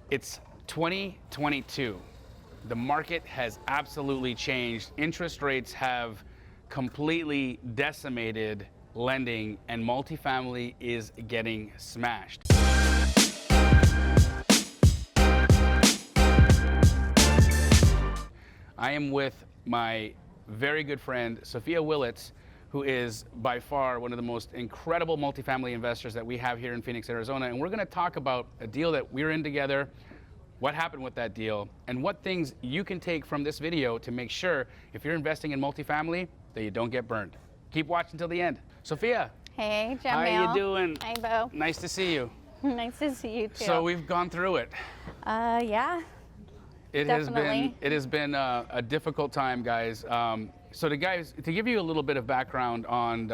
It's 2022. The market has absolutely changed. Interest rates have completely decimated lending, and multifamily is getting smashed. I am with my very good friend, Sophia Willets, who is by far one of the most incredible multifamily investors that we have here in Phoenix, Arizona. And we're going to talk about a deal that we're in together, what happened with that deal, and what things you can take from this video to make sure if you're investing in multifamily that you don't get burned. Keep watching till the end. Sophia. Hey, Jamil. How are you doing? Hi, Bo. Nice to see you. Nice to see you too. So we've gone through it. Yeah. It has been a difficult time, guys. So to give you a little bit of background on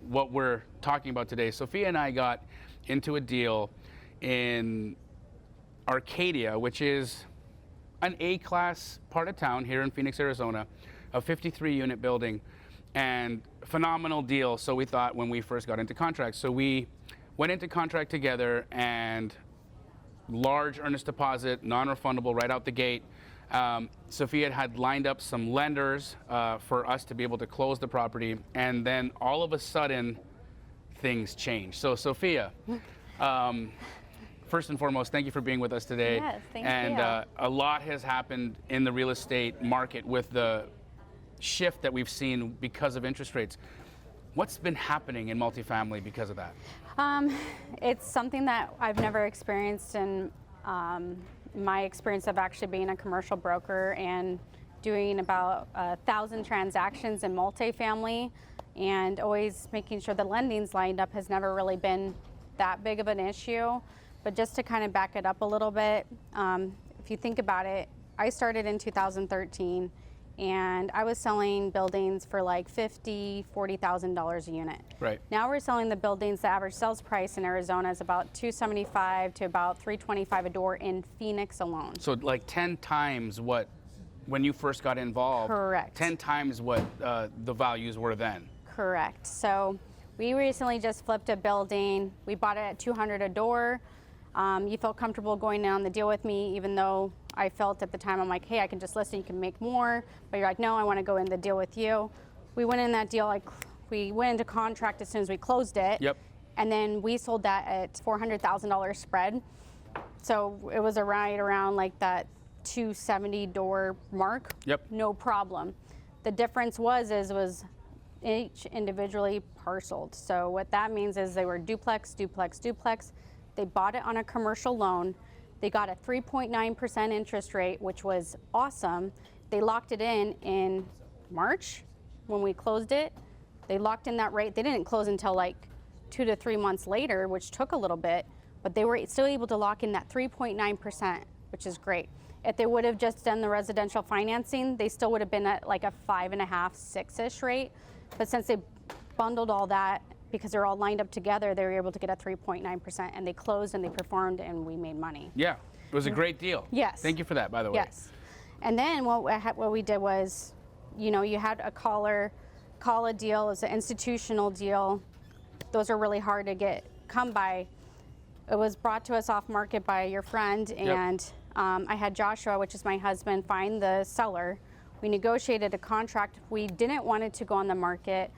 what we're talking about today, Sophia and I got into a deal in Arcadia, which is an A-class part of town here in Phoenix, Arizona, a 53-unit building, and phenomenal deal. So we thought when we first got into contract. So we went into contract together, and large earnest deposit, non-refundable right out the gate. Sophia had lined up some lenders for us to be able to close the property, and then all of a sudden, things changed. So Sophia, first and foremost, thank you for being with us today. Yes, thank you. And a lot has happened in the real estate market with the shift that we've seen because of interest rates. What's been happening in multifamily because of that? It's something that I've never experienced in my experience of actually being a commercial broker and doing about 1,000 transactions in multifamily, and always making sure the lending's lined up has never really been that big of an issue. But just to kind of back it up a little bit, if you think about it, I started in 2013. And I was selling buildings for like $50,000, $40,000 a unit. Right. Now we're selling the buildings. The average sales price in Arizona is about $275 to about $325 a door in Phoenix alone. So like 10 times what, when you first got involved. Correct. 10 times what the values were then. Correct. So we recently just flipped a building. We bought it at $200 a door. You felt comfortable going in on the deal with me, even though I felt at the time, I'm like, hey, I can just list it, you can make more. But you're like, no, I want to go in the deal with you. We went in that deal, like we went into contract as soon as we closed it. Yep. And then we sold that at $400,000 spread. So it was right around like that 270 door mark. Yep. No problem. The difference was each individually parceled. So what that means is they were duplex, duplex, duplex. They bought it on a commercial loan. They got a 3.9% interest rate, which was awesome. They locked it in March when we closed it. They locked in that rate. They didn't close until like 2 to 3 months later, which took a little bit, but they were still able to lock in that 3.9%, which is great. If they would have just done the residential financing, they still would have been at like a 5.5, 6-ish rate. But since they bundled all that, because they're all lined up together, they were able to get a 3.9%, and they closed and they performed, and we made money. Yeah, it was a great deal. Yes. Thank you for that, by the way. Yes. And then what we did was, you had a call a deal. It was an institutional deal. Those are really hard to come by. It was brought to us off market by your friend, and I had Joshua, which is my husband, find the seller. We negotiated a contract. We didn't want it to go on the market.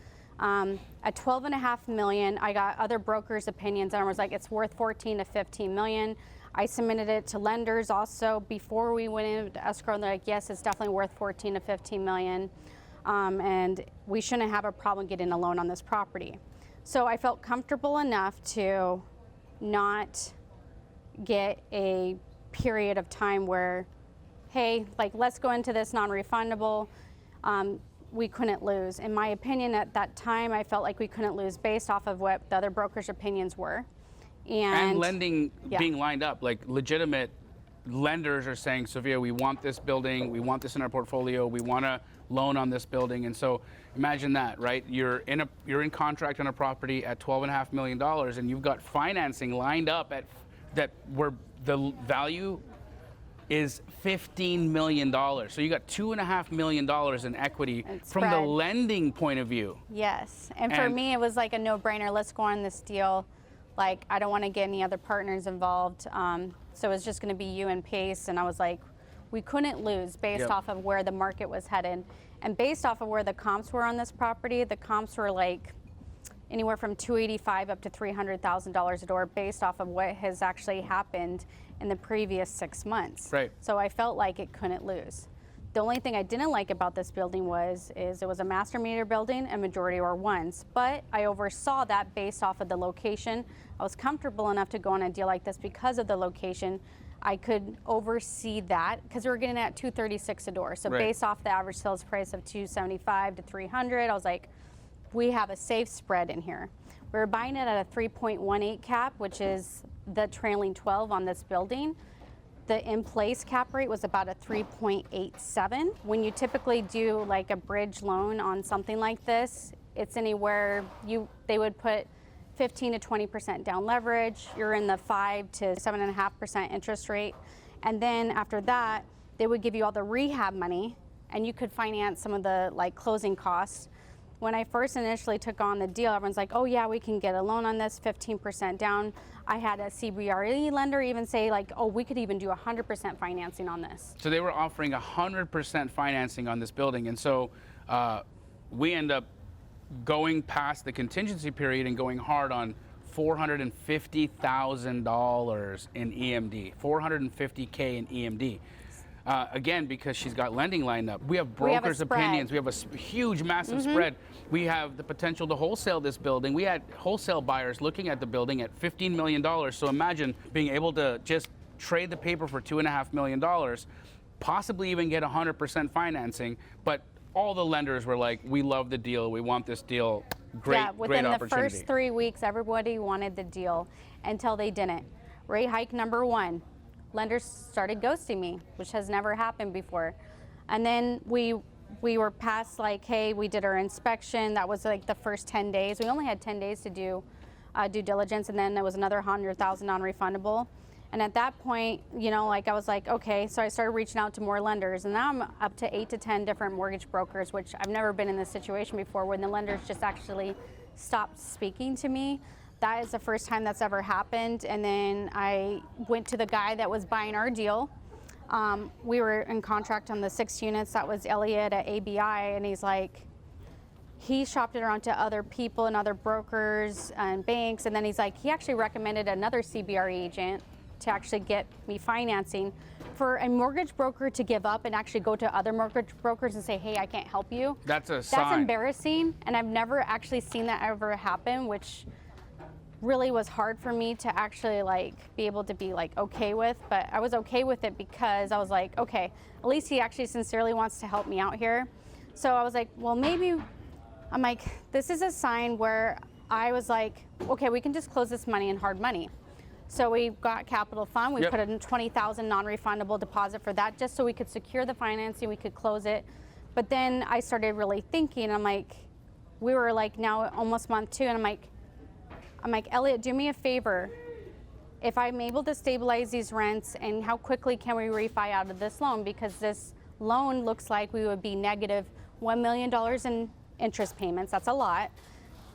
At $12.5 million, I got other brokers' opinions, and I was like, it's worth 14 to 15 million. I submitted it to lenders also before we went into escrow, and they're like, yes, it's definitely worth 14 to 15 million, and we shouldn't have a problem getting a loan on this property. So I felt comfortable enough to not get a period of time where, hey, like, let's go into this non-refundable. We couldn't lose. In my opinion, at that time, I felt like we couldn't lose based off of what the other brokers' opinions were. And lending being lined up, like legitimate lenders are saying, Sophia, we want this building, we want this in our portfolio, we want to loan on this building. And so imagine that, right? You're in contract on a property at $12.5 million, and you've got financing lined up where the value is $15 million. So you got $2.5 million in equity from the lending point of view. Yes, and for me, it was like a no-brainer. Let's go on this deal. Like, I don't want to get any other partners involved. So it was just going to be you and Pace. And I was like, we couldn't lose based off of where the market was headed. And based off of where the comps were on this property, the comps were like anywhere from $285,000 up to $300,000 a door based off of what has actually happened in the previous 6 months. Right. So I felt like it couldn't lose. The only thing I didn't like about this building is it was a master meter building and majority were ones, but I oversaw that based off of the location. I was comfortable enough to go on a deal like this because of the location. I could oversee that because we were getting at $236 a door. So based off the average sales price of $275 to $300, I was like, we have a safe spread in here. We were buying it at a 3.18 cap, which is the trailing 12 on this building. The in-place cap rate was about a 3.87. When you typically do like a bridge loan on something like this, it's anywhere they would put 15 to 20% down leverage. You're in the 5 to 7.5% interest rate. And then after that, they would give you all the rehab money and you could finance some of the like closing costs. When I first initially took on the deal, everyone's like, oh yeah, we can get a loan on this, 15% down. I had a CBRE lender even say like, oh, we could even do 100% financing on this. So they were offering 100% financing on this building. And so we end up going past the contingency period and going hard on $450,000 in EMD, $450K in EMD. Again, because she's got lending lined up. We have brokers' opinions. We have a huge, massive spread. We have the potential to wholesale this building. We had wholesale buyers looking at the building at $15 million. So imagine being able to just trade the paper for $2.5 million, possibly even get 100% financing. But all the lenders were like, we love the deal. We want this deal. Great, yeah, within great the opportunity. first 3 weeks, everybody wanted the deal until they didn't. Rate hike number 1. Lenders started ghosting me, which has never happened before. And then we were past like, hey, we did our inspection. That was like the first 10 days. We only had 10 days to do due diligence, and then there was another $100,000 non-refundable. And at that point, you know, like I was like, okay, so I started reaching out to more lenders, and now I'm up to 8 to 10 different mortgage brokers, which I've never been in this situation before when the lenders just actually stopped speaking to me. That is the first time that's ever happened. And then I went to the guy that was buying our deal. We were in contract on the 6 units. That was Elliot at ABI. And he's like, he shopped it around to other people and other brokers and banks. And then he's like, he actually recommended another CBRE agent to actually get me financing. For a mortgage broker to give up and actually go to other mortgage brokers and say, hey, I can't help you. That's a sign. That's embarrassing. And I've never actually seen that ever happen, which really was hard for me to actually like be able to be like okay with, but I was okay with it because I was like, okay, at least he actually sincerely wants to help me out here. So I was like, well, maybe, I'm like, this is a sign where I was like, okay, we can just close this money in hard money. So we got capital fund, we put in $20,000 non-refundable deposit for that just so we could secure the financing, we could close it. But then I started really thinking, I'm like, we were like now almost month 2, and I'm like, Elliot, do me a favor. If I'm able to stabilize these rents, and how quickly can we refi out of this loan? Because this loan looks like we would be negative $1 million in interest payments. That's a lot.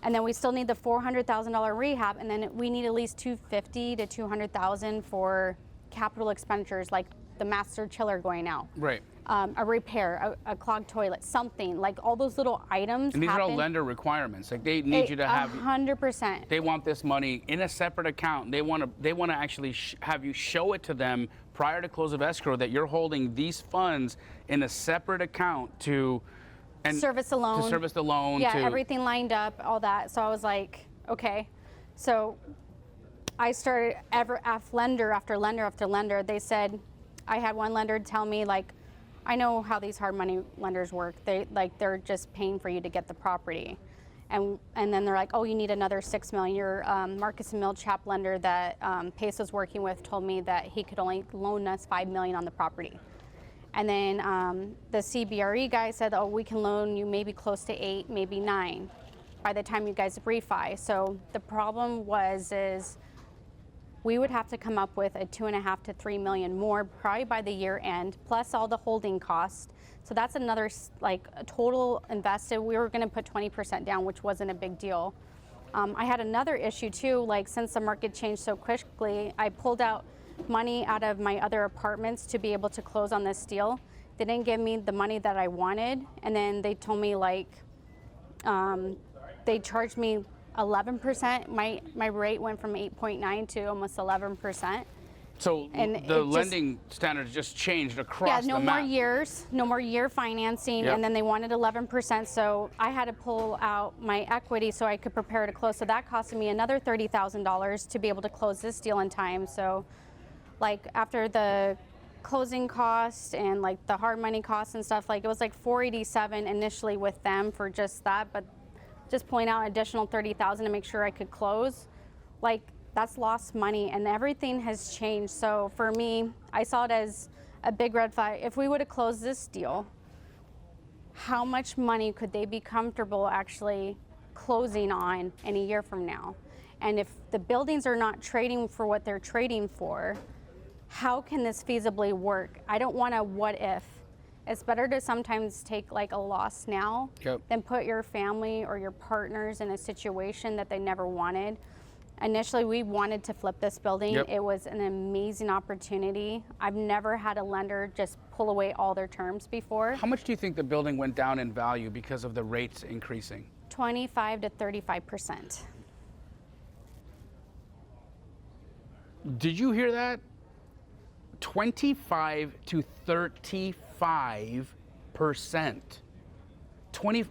And then we still need the $400,000 rehab, and then we need at least $250,000 to $200,000 for capital expenditures, like the master chiller going out. Right. A repair, a clogged toilet, something like all those little items. And these are all lender requirements. Like they need you to have 100%. They want this money in a separate account. They want to actually have you show it to them prior to close of escrow that you're holding these funds in a separate account to service the loan. To service the loan. Yeah, everything lined up, all that. So I was like, okay. So I started lender after lender after lender. They said, I had one lender tell me like, I know how these hard money lenders work. They're just paying for you to get the property. And then they're like, oh, you need another $6 million. Your Marcus and Millchap lender that Pace was working with told me that he could only loan us $5 million on the property. And then the CBRE guy said, oh, we can loan you maybe close to 8, maybe 9 by the time you guys refi. So the problem is we would have to come up with a $2.5 to $3 million more probably by the year end, plus all the holding costs. So that's another like a total invested. We were going to put 20% down, which wasn't a big deal. I had another issue too, like since the market changed so quickly, I pulled out money out of my other apartments to be able to close on this deal. They didn't give me the money that I wanted, and then they told me like they charged me 11%. My rate went from 8.9 to almost 11%. So and the lending standards just changed across the map. Yeah, no more year financing, and then they wanted 11%. So I had to pull out my equity so I could prepare to close. So that costed me another $30,000 to be able to close this deal in time. So, like after the closing costs and like the hard money costs and stuff, like it was like $487 initially with them for just that, but just pulling out an additional $30,000 to make sure I could close, like. That's lost money, and everything has changed. So for me, I saw it as a big red flag. If we would have closed this deal, how much money could they be comfortable actually closing on in a year from now? And if the buildings are not trading for what they're trading for, how can this feasibly work? I don't want a what if. It's better to sometimes take like a loss now than put your family or your partners in a situation that they never wanted. Initially, we wanted to flip this building. It was an amazing opportunity. I've never had a lender just pull away all their terms before. How much do you think the building went down in value because of the rates increasing? 25 to 35%. Did you hear that? 25 to 35%. 20.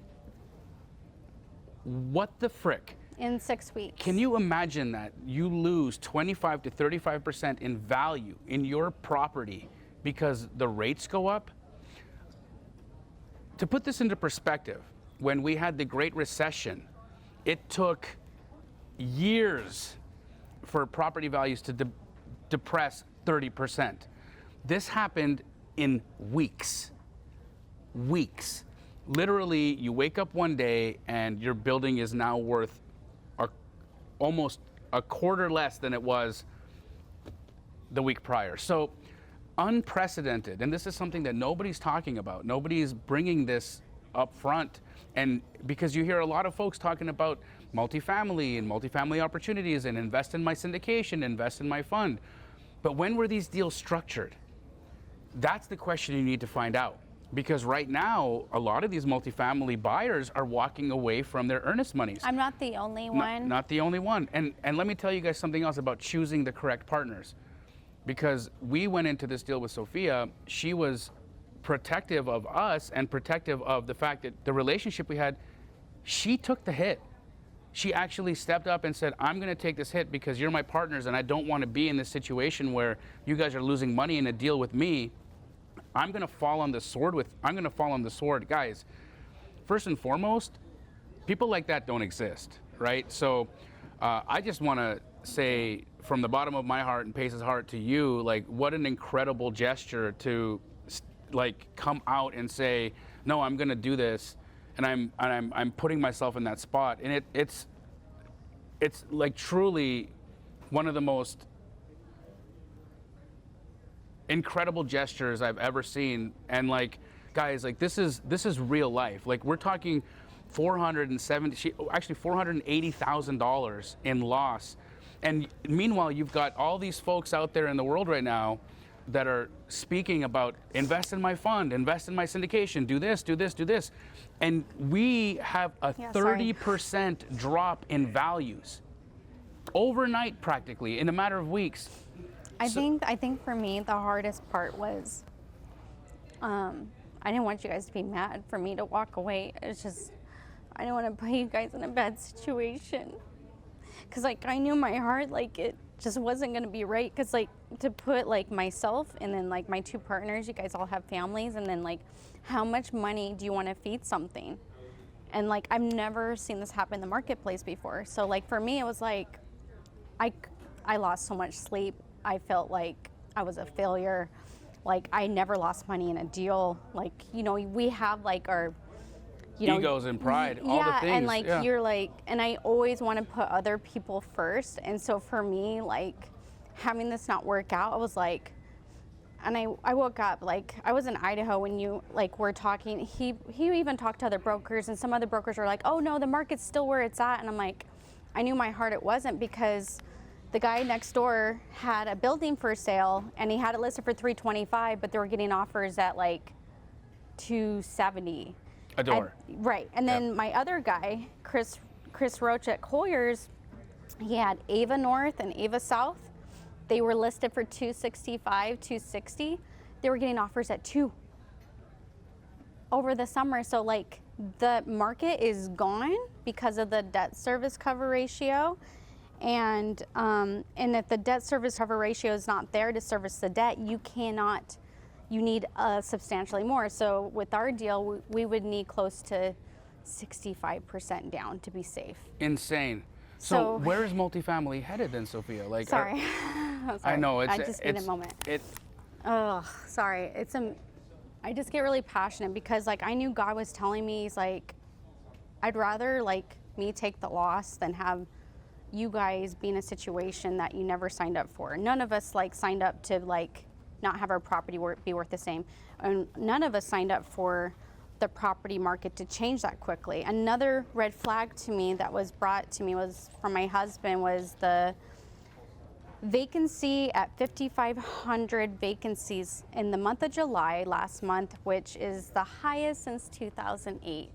What the frick? In 6 weeks. Can you imagine that you lose 25 to 35% in value in your property because the rates go up? To put this into perspective, when we had the Great Recession, it took years for property values to depress 30%. This happened in weeks. Weeks. Literally, you wake up one day and your building is now worth almost a quarter less than it was the week prior. So unprecedented, and this is something that nobody's talking about. Nobody's bringing this up front, and because you hear a lot of folks talking about multifamily and multifamily opportunities and invest in my syndication, invest in my fund. But when were these deals structured? That's the question you need to find out. Because right now, a lot of these multifamily buyers are walking away from their earnest monies. I'm not the only one. Not the only one. And let me tell you guys something else about choosing the correct partners. Because we went into this deal with Sophia, she was protective of us and protective of the fact that the relationship we had, she took the hit. She actually stepped up and said, I'm going to take this hit because you're my partners and I don't want to be in this situation where you guys are losing money in a deal with me. I'm going to fall on the sword. Guys, first and foremost, people like that don't exist, right? So I just want to say from the bottom of my heart and Pace's heart to you, like, what an incredible gesture to like come out and say, no, I'm going to do this. And I'm putting myself in that spot. And it's like truly one of the most incredible gestures I've ever seen. And like, guys, like this is real life. Like we're talking $480,000 in loss. And meanwhile, you've got all these folks out there in the world right now that are speaking about invest in my fund, invest in my syndication, do this, do this, do this. And we have a 30% drop in values overnight, practically in a matter of weeks. I think for me, the hardest part was, I didn't want you guys to be mad for me to walk away. It's just, I didn't want to put you guys in a bad situation. Cause like, I knew my heart, like it just wasn't going to be right. Cause like to put like myself and then like my two partners, you guys all have families. And then like, how much money do you want to feed something? And like, I've never seen this happen in the marketplace before. So like, for me, it was like, I lost so much sleep. I felt like I was a failure. Like I never lost money in a deal. Like, you know, we have like our, you know, egos and pride, all the things. And like you're like, and I always want to put other people first. And so for me, like having this not work out, I was like, and I woke up, like I was in Idaho when you like were talking. He even talked to other brokers, and some other brokers were like, oh no, the market's still where it's at. And I'm like, I knew my heart it wasn't, because the guy next door had a building for sale and he had it listed for $325, but they were getting offers at like $270 a door. Right. And then my other guy, Chris Roach at Colliers, he had Ava North and Ava South. They were listed for $265, $260. They were getting offers at $2 over the summer. So like the market is gone because of the debt service cover ratio. And if the debt service cover ratio is not there to service the debt, you need substantially more. So with our deal, we would need close to 65% down to be safe. Insane. So where is multifamily headed then, Sophia? Like, sorry. I know I just need a moment. Sorry. I just get really passionate because like I knew God was telling me, he's like, I'd rather like me take the loss than have you guys be in a situation that you never signed up for. None of us like signed up to like not have our property be worth the same. And none of us signed up for the property market to change that quickly. Another red flag to me that was brought to me was from my husband was the vacancy at 5,500 vacancies in the month of July last month, which is the highest since 2008.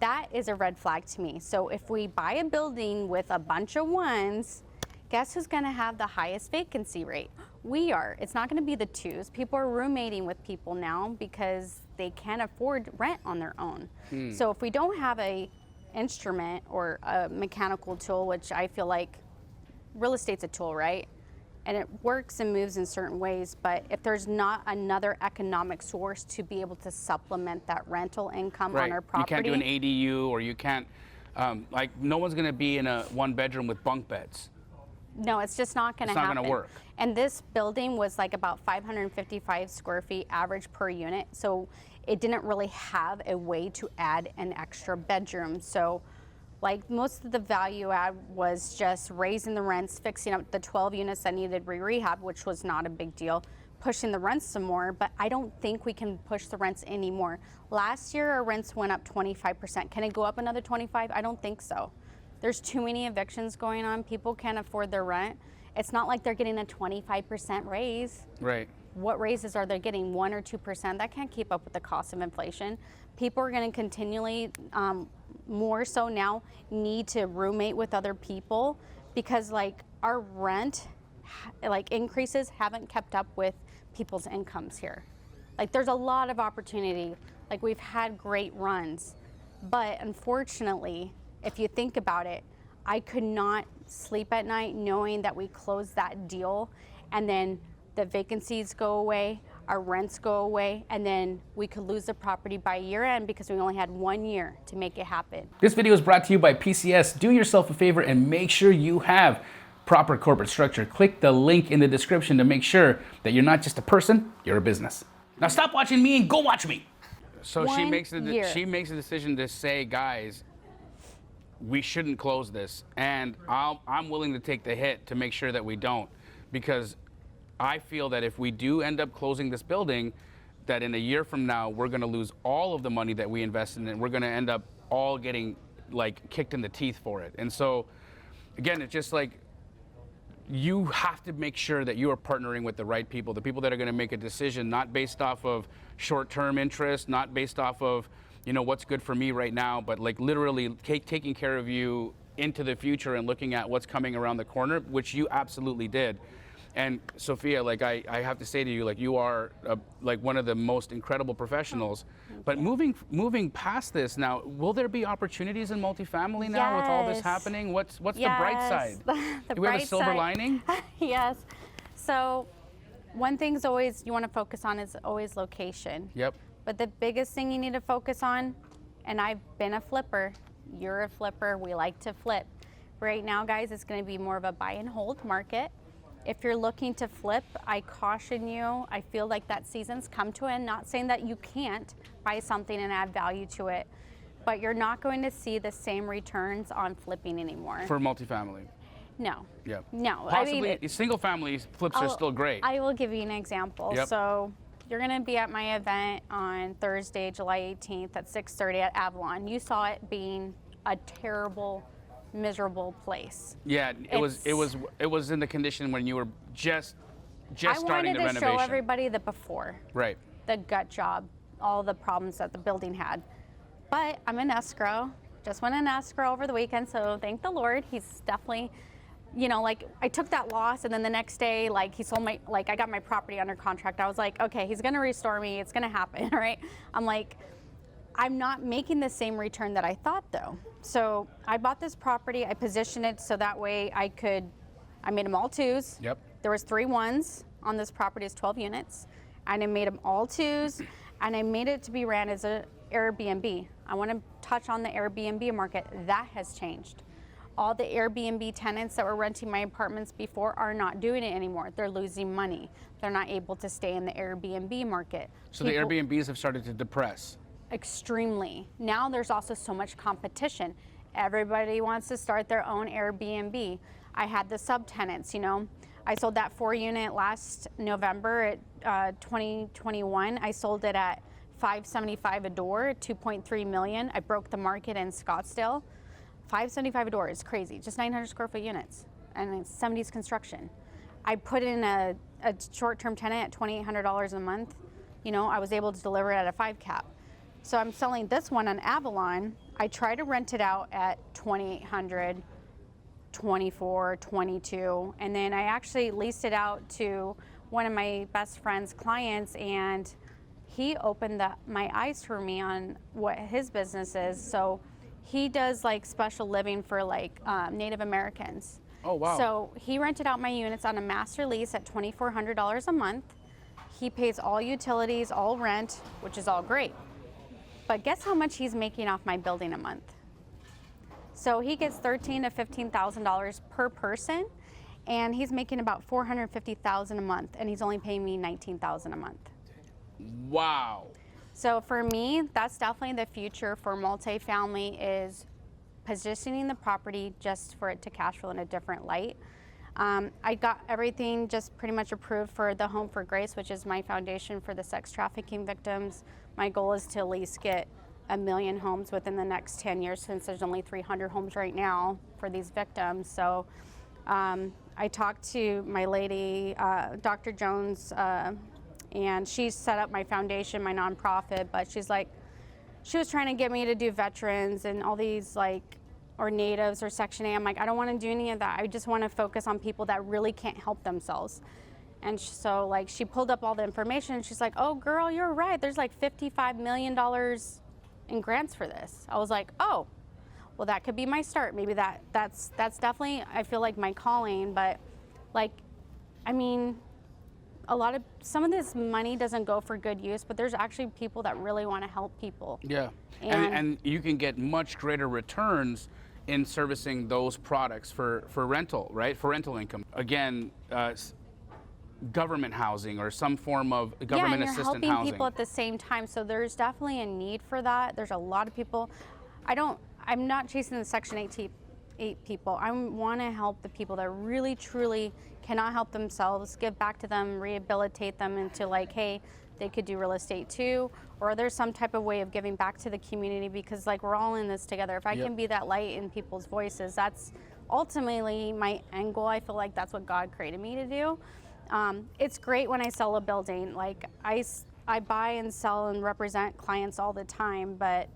That is a red flag to me. So if we buy a building with a bunch of ones, guess who's gonna have the highest vacancy rate? We are. It's not gonna be the twos. People are roommating with people now because they can't afford rent on their own. So if we don't have a instrument or a mechanical tool, which I feel like real estate's a tool, right? And it works and moves in certain ways, but if there's not another economic source to be able to supplement that rental income on our property. You can't do an ADU, or you can't, like no one's gonna be in a one bedroom with bunk beds. No, it's just not gonna happen. It's not gonna work. And this building was like about 555 square feet average per unit. So it didn't really have a way to add an extra bedroom. So like most of the value add was just raising the rents, fixing up the 12 units that needed rehab, which was not a big deal, pushing the rents some more, but I don't think we can push the rents anymore. Last year, our rents went up 25%. Can it go up another 25? I don't think so. There's too many evictions going on. People can't afford their rent. It's not like they're getting a 25% raise. Right. What raises are they getting? 1 or 2%? That can't keep up with the cost of inflation. People are going to continually, more so now, need to roommate with other people because like our rent like increases haven't kept up with people's incomes here. Like there's a lot of opportunity. Like we've had great runs, but unfortunately, if you think about it, I could not sleep at night knowing that we closed that deal and then the vacancies go away, our rents go away, and then we could lose the property by year end because we only had 1 year to make it happen. This video is brought to you by PCS. Do yourself a favor and make sure you have proper corporate structure. Click the link in the description to make sure that you're not just a person, you're a business. Now stop watching me and go watch me. So she makes a decision to say, guys, we shouldn't close this, and I'm willing to take the hit to make sure that we don't, because I feel that if we do end up closing this building, that in a year from now, we're gonna lose all of the money that we invested in it. We're gonna end up all getting like kicked in the teeth for it. And so, again, it's just like, you have to make sure that you are partnering with the right people, the people that are gonna make a decision, not based off of short-term interest, not based off of, you know, what's good for me right now, but like literally taking care of you into the future and looking at what's coming around the corner, which you absolutely did. And Sophia, like I have to say to you, like you are like one of the most incredible professionals. But moving past this now, will there be opportunities in multifamily now with all this happening? What's the bright side? Do we have a silver lining? Yes. So one thing's always you want to focus on is always location. Yep. But the biggest thing you need to focus on, and I've been a flipper, you're a flipper, we like to flip. Right now, guys, it's going to be more of a buy and hold market. If you're looking to flip, I caution you. I feel like that season's come to an end. Not saying that you can't buy something and add value to it, but you're not going to see the same returns on flipping anymore. For multifamily? No. Yeah. No. Possibly, I mean, single family flips are still great. I will give you an example. Yep. So you're going to be at my event on Thursday, July 18th at 6:30 at Avalon. You saw it being a terrible miserable place. Yeah, it was in the condition when you were just starting the renovation. I wanted to show everybody the before. Right. The gut job, all the problems that the building had. But I'm in escrow. Just went in escrow over the weekend, so thank the Lord. He's definitely, you know, like I took that loss, and then the next day, like he sold my, like I got my property under contract. I was like, okay, he's gonna restore me. It's gonna happen, right? I'm like, I'm not making the same return that I thought though. So I bought this property. I positioned it so that way I made them all 2s. Yep. There was 3 1s on this property. It's 12 units, and I made them all 2s, and I made it to be ran as a Airbnb. I want to touch on the Airbnb market. That has changed. All the Airbnb tenants that were renting my apartments before are not doing it anymore. They're losing money. They're not able to stay in the Airbnb market. So the Airbnbs have started to depress. Extremely. Now there's also so much competition. Everybody wants to start their own Airbnb. I had the subtenants, you know. I sold that 4-unit last November at 2021. I sold it at $575 a door, 2.3 million. I broke the market in Scottsdale. $575 a door is crazy. Just 900 square foot units, and it's 70s construction. I put in a short-term tenant at $2,800 a month. You know, I was able to deliver it at a 5 cap. So I'm selling this one on Avalon. I try to rent it out at $2,800, $2,400, $2,200, and then I actually leased it out to one of my best friend's clients, and he opened my eyes for me on what his business is. So he does like special living for like Native Americans. Oh, wow. So he rented out my units on a master lease at $2,400 a month. He pays all utilities, all rent, which is all great. But guess how much he's making off my building a month? So he gets $13,000 to $15,000 per person, and he's making about $450,000 a month, and he's only paying me $19,000 a month. Wow. So for me, that's definitely the future for multifamily, is positioning the property just for it to cash flow in a different light. I got everything just pretty much approved for the Home for Grace, which is my foundation for the sex trafficking victims. My goal is to at least get 1 million homes within the next 10 years, since there's only 300 homes right now for these victims. So I talked to my lady, Dr. Jones, and she set up my foundation, my nonprofit, but she's like, she was trying to get me to do veterans and all these like, or natives or Section 8. I'm like, I don't want to do any of that. I just want to focus on people that really can't help themselves. And so like, she pulled up all the information, and she's like, oh girl, you're right. There's like $55 million in grants for this. I was like, oh, well, that could be my start. Maybe that's definitely, I feel like, my calling. But like, I mean, some of this money doesn't go for good use, but there's actually people that really want to help people. Yeah, and you can get much greater returns in servicing those products for rental, right? For rental income. Again, government housing or some form of government assistant housing. Yeah, and you're helping people at the same time. So there's definitely a need for that. There's a lot of people. I'm not chasing the Section 8 people. I want to help the people that really, truly cannot help themselves, give back to them, rehabilitate them into like, hey, they could do real estate too, or there's some type of way of giving back to the community, because like, we're all in this together. If I can be that light in people's voices, that's ultimately my end goal. I feel like that's what God created me to do. It's great when I sell a building. Like I buy and sell and represent clients all the time, but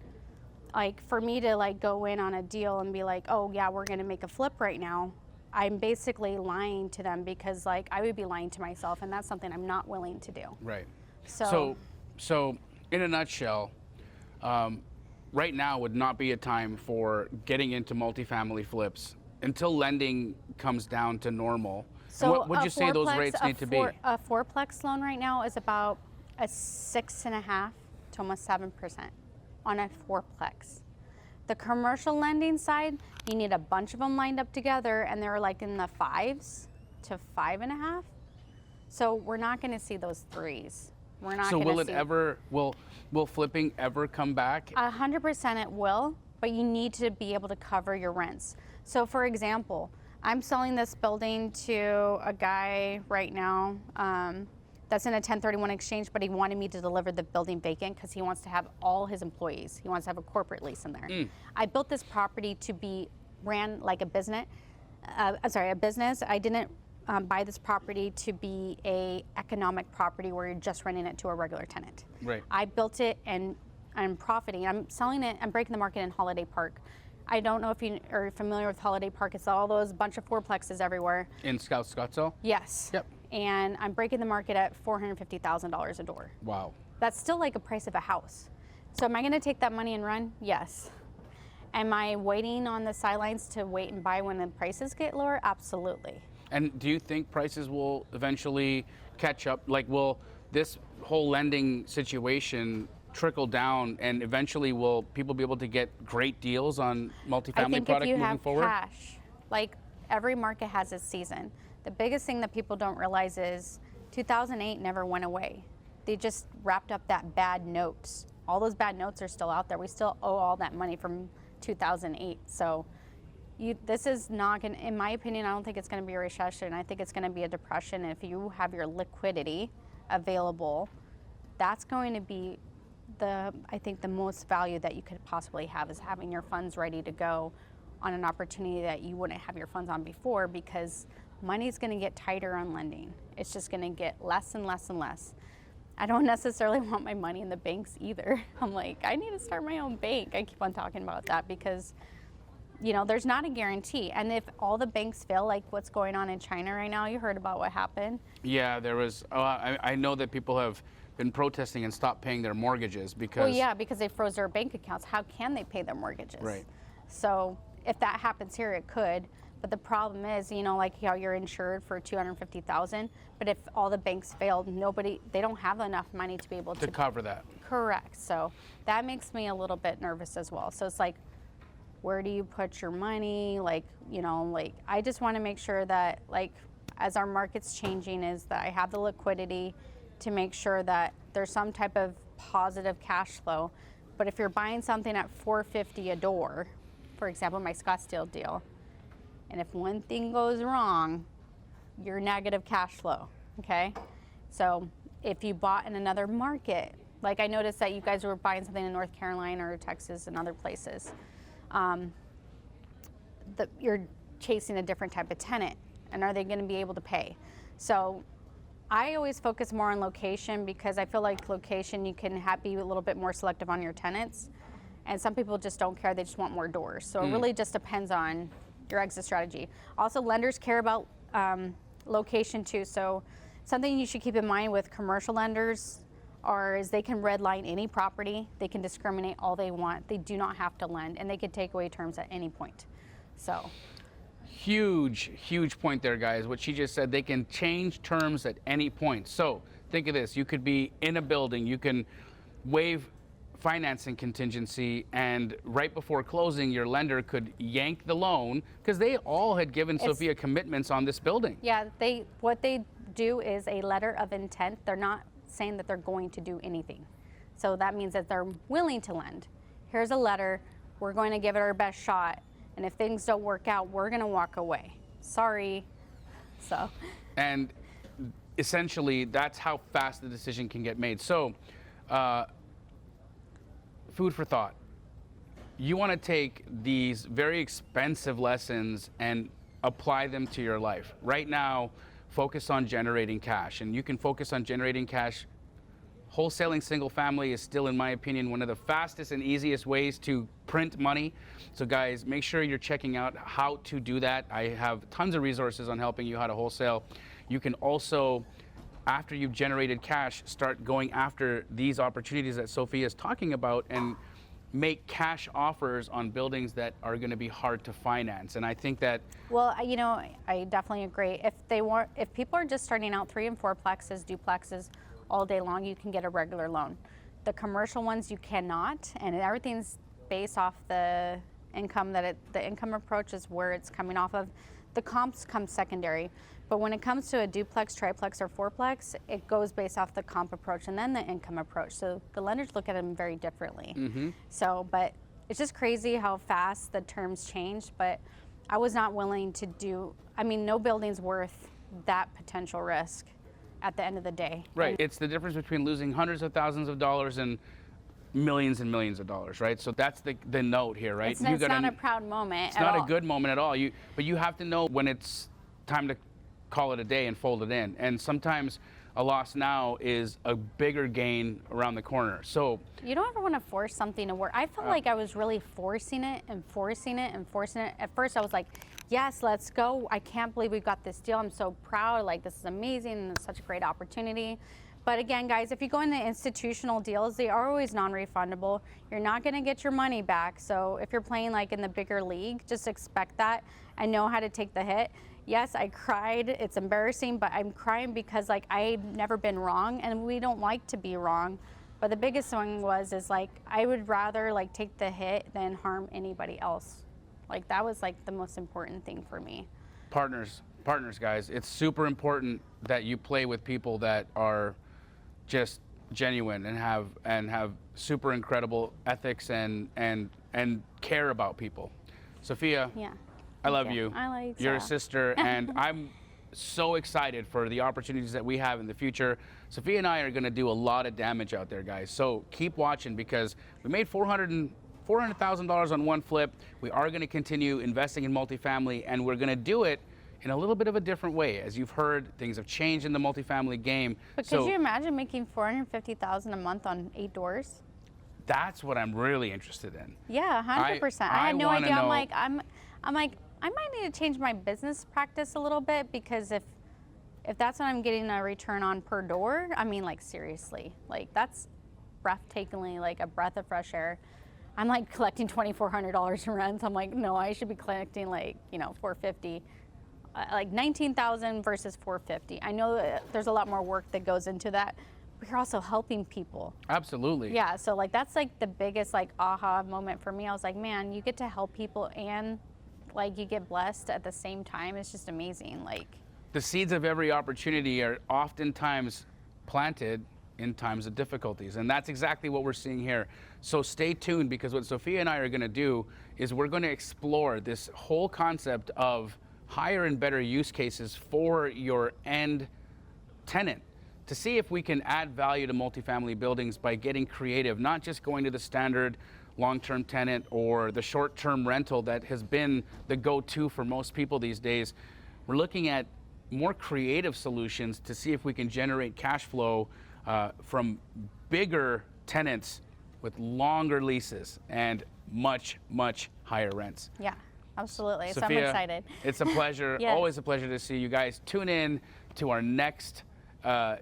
like for me to like go in on a deal and be like, oh yeah, we're gonna make a flip right now, I'm basically lying to them, because like I would be lying to myself, and that's something I'm not willing to do. Right. So in a nutshell, right now would not be a time for getting into multifamily flips until lending comes down to normal. So what would you say those rates need to be? A fourplex loan right now is about a 6.5% to almost 7% on a fourplex. The commercial lending side, you need a bunch of them lined up together, and they're like in the 5s to 5.5. So we're not going to see those 3s. We're not. So will flipping ever come back? 100% it will, but you need to be able to cover your rents. So for example, I'm selling this building to a guy right now that's in a 1031 exchange, but he wanted me to deliver the building vacant because he wants to have all his employees. He wants to have a corporate lease in there. I built this property to be ran like a business. A business. I didn't buy this property to be a economic property where you're just renting it to a regular tenant. Right. I built it and I'm profiting. I'm selling it. I'm breaking the market in Holiday Park. I don't know if you are familiar with Holiday Park. It's all those bunch of fourplexes everywhere. In Scottsdale? Yes. Yep. And I'm breaking the market at $450,000 a door. Wow. That's still like a price of a house. So am I going to take that money and run? Yes. Am I waiting on the sidelines to wait and buy when the prices get lower? Absolutely. And do you think prices will eventually catch up? Like, will this whole lending situation trickle down, and eventually will people be able to get great deals on multifamily product moving forward? I think if you have cash, like every market has its season. The biggest thing that people don't realize is 2008 never went away. They just wrapped up that bad notes. All those bad notes are still out there. We still owe all that money from 2008. So this is not going to, in my opinion, I don't think it's going to be a recession. I think it's going to be a depression. If you have your liquidity available, that's going to be I think the most value that you could possibly have is having your funds ready to go on an opportunity that you wouldn't have your funds on before, because money's going to get tighter on lending. It's just going to get less and less and less. I don't necessarily want my money in the banks either. I'm like, I need to start my own bank. I keep on talking about that because, you know, there's not a guarantee. And if all the banks fail, like what's going on in China right now, you heard about what happened? Yeah, there was, I know that people have been protesting and stopped paying their mortgages because... Well, yeah, because they froze their bank accounts. How can they pay their mortgages? Right. So if that happens here, it could. But the problem is, you know, like how you're insured for $250,000, but if all the banks failed, they don't have enough money to be able to cover that. Correct. So that makes me a little bit nervous as well. So it's like, where do you put your money? Like, you know, like I just want to make sure that, like, as our market's changing, is that I have the liquidity to make sure that there's some type of positive cash flow. But if you're buying something at $450 a door, for example, my Scottsdale deal, and if one thing goes wrong, you're negative cash flow, okay? So if you bought in another market, like I noticed that you guys were buying something in North Carolina or Texas and other places, you're chasing a different type of tenant, and are they gonna be able to pay? So I always focus more on location, because I feel like location, you can be a little bit more selective on your tenants, and some people just don't care, they just want more doors. So it really just depends on your exit strategy. Also, lenders care about location too. So something you should keep in mind with commercial lenders is they can redline any property. They can discriminate all they want. They do not have to lend, and they can take away terms at any point. So huge point there, guys. What she just said, they can change terms at any point. So think of this, you could be in a building, you can waive financing contingency, and right before closing, your lender could yank the loan, because they all had given Sophia commitments on this building. Yeah, what they do is a letter of intent. They're not saying that they're going to do anything. So that means that they're willing to lend. Here's a letter, we're going to give it our best shot, and if things don't work out, we're going to walk away. Sorry. So. And essentially, that's how fast the decision can get made. So, food for thought. You want to take these very expensive lessons and apply them to your life. Right now, focus on generating cash, and you can focus on generating cash. Wholesaling single family is still, in my opinion, one of the fastest and easiest ways to print money. So guys, make sure you're checking out how to do that. I have tons of resources on helping you how to wholesale. You can also, after you've generated cash, start going after these opportunities that Sophia is talking about and make cash offers on buildings that are going to be hard to finance. And I think that, well, you know, I definitely agree. If people are just starting out 3 and 4plexes, duplexes all day long, you can get a regular loan. The commercial ones you cannot, and everything's based off the income the income approach is where it's coming off of. The comps come secondary. But when it comes to a duplex, triplex, or 4plex, it goes based off the comp approach and then the income approach. So the lenders look at them very differently. So, but it's just crazy how fast the terms change. But I was not willing to do, I mean, no building's worth that potential risk at the end of the day. Right, it's the difference between losing hundreds of thousands of dollars and millions and millions of dollars, right? So that's the note here, right? It's not a proud moment. It's not a good moment at all. But you have to know when it's time to call it a day and fold it in. And sometimes a loss now is a bigger gain around the corner. So you don't ever want to force something to work. I felt like I was really forcing it and forcing it and forcing it. At first I was like, yes, let's go. I can't believe we got this deal. I'm so proud. Like, this is amazing and it's such a great opportunity. But again, guys, if you go in the institutional deals, they are always non-refundable. You're not going to get your money back. So if you're playing like in the bigger league, just expect that and know how to take the hit. Yes, I cried. It's embarrassing, but I'm crying because like I've never been wrong, and we don't like to be wrong. But the biggest thing is like I would rather like take the hit than harm anybody else. Like that was like the most important thing for me. Partners, guys. It's super important that you play with people that are just genuine and have super incredible ethics and care about people. Sophia. Yeah. I love you. I like You're a sister, and I'm so excited for the opportunities that we have in the future. Sophia and I are going to do a lot of damage out there, guys. So keep watching, because we made $400,000 on one flip. We are going to continue investing in multifamily, and we're going to do it in a little bit of a different way. As you've heard, things have changed in the multifamily game. But could you imagine making $450,000 a month on 8 doors? That's what I'm really interested in. Yeah, 100%. I had no idea. I'm like, I might need to change my business practice a little bit, because if that's what I'm getting a return on per door, I mean, like seriously, like that's breathtakingly like a breath of fresh air. I'm like collecting $2,400 in rents. I'm like, no, I should be collecting like, $450. Like $19,000 versus $450. I know that there's a lot more work that goes into that, but you're also helping people. Absolutely. Yeah, so like that's like the biggest like aha moment for me. I was like, man, you get to help people and like you get blessed at the same time. It's just amazing. Like the seeds of every opportunity are oftentimes planted in times of difficulties, and that's exactly what we're seeing here. So stay tuned, because what Sophia and I are going to do is we're going to explore this whole concept of higher and better use cases for your end tenant, to see if we can add value to multifamily buildings by getting creative, not just going to the standard long-term tenant or the short-term rental that has been the go-to for most people these days. We're looking at more creative solutions to see if we can generate cash flow from bigger tenants with longer leases and much, much higher rents. Yeah, absolutely. Sophia, so I'm excited. It's a pleasure. Yes. Always a pleasure to see you guys. Tune in to our next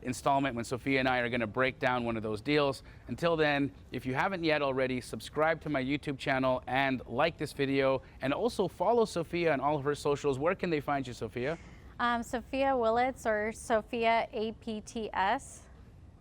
installment when Sophia and I are going to break down one of those deals. Until then, if you haven't yet already, subscribe to my YouTube channel and like this video, and also follow Sophia on all of her socials. Where can they find you, Sophia? Sophia Willets, or Sophia APTS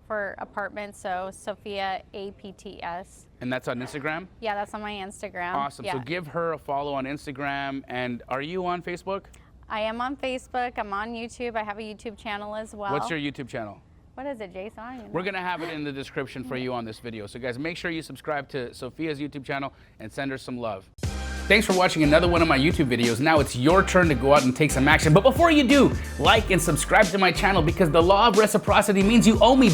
for apartments, so Sophia APTS. And that's on Instagram? Yeah, that's on my Instagram. Awesome. Yeah. So give her a follow on Instagram. And are you on Facebook? I am on Facebook. I'm on YouTube. I have a YouTube channel as well. What's your YouTube channel? What is it, Jason? I don't even know. We're going to have it in the description for you on this video. So guys, make sure you subscribe to Sophia's YouTube channel and send her some love. Thanks for watching another one of my YouTube videos. Now it's your turn to go out and take some action. But before you do, like and subscribe to my channel, because the law of reciprocity means you owe me.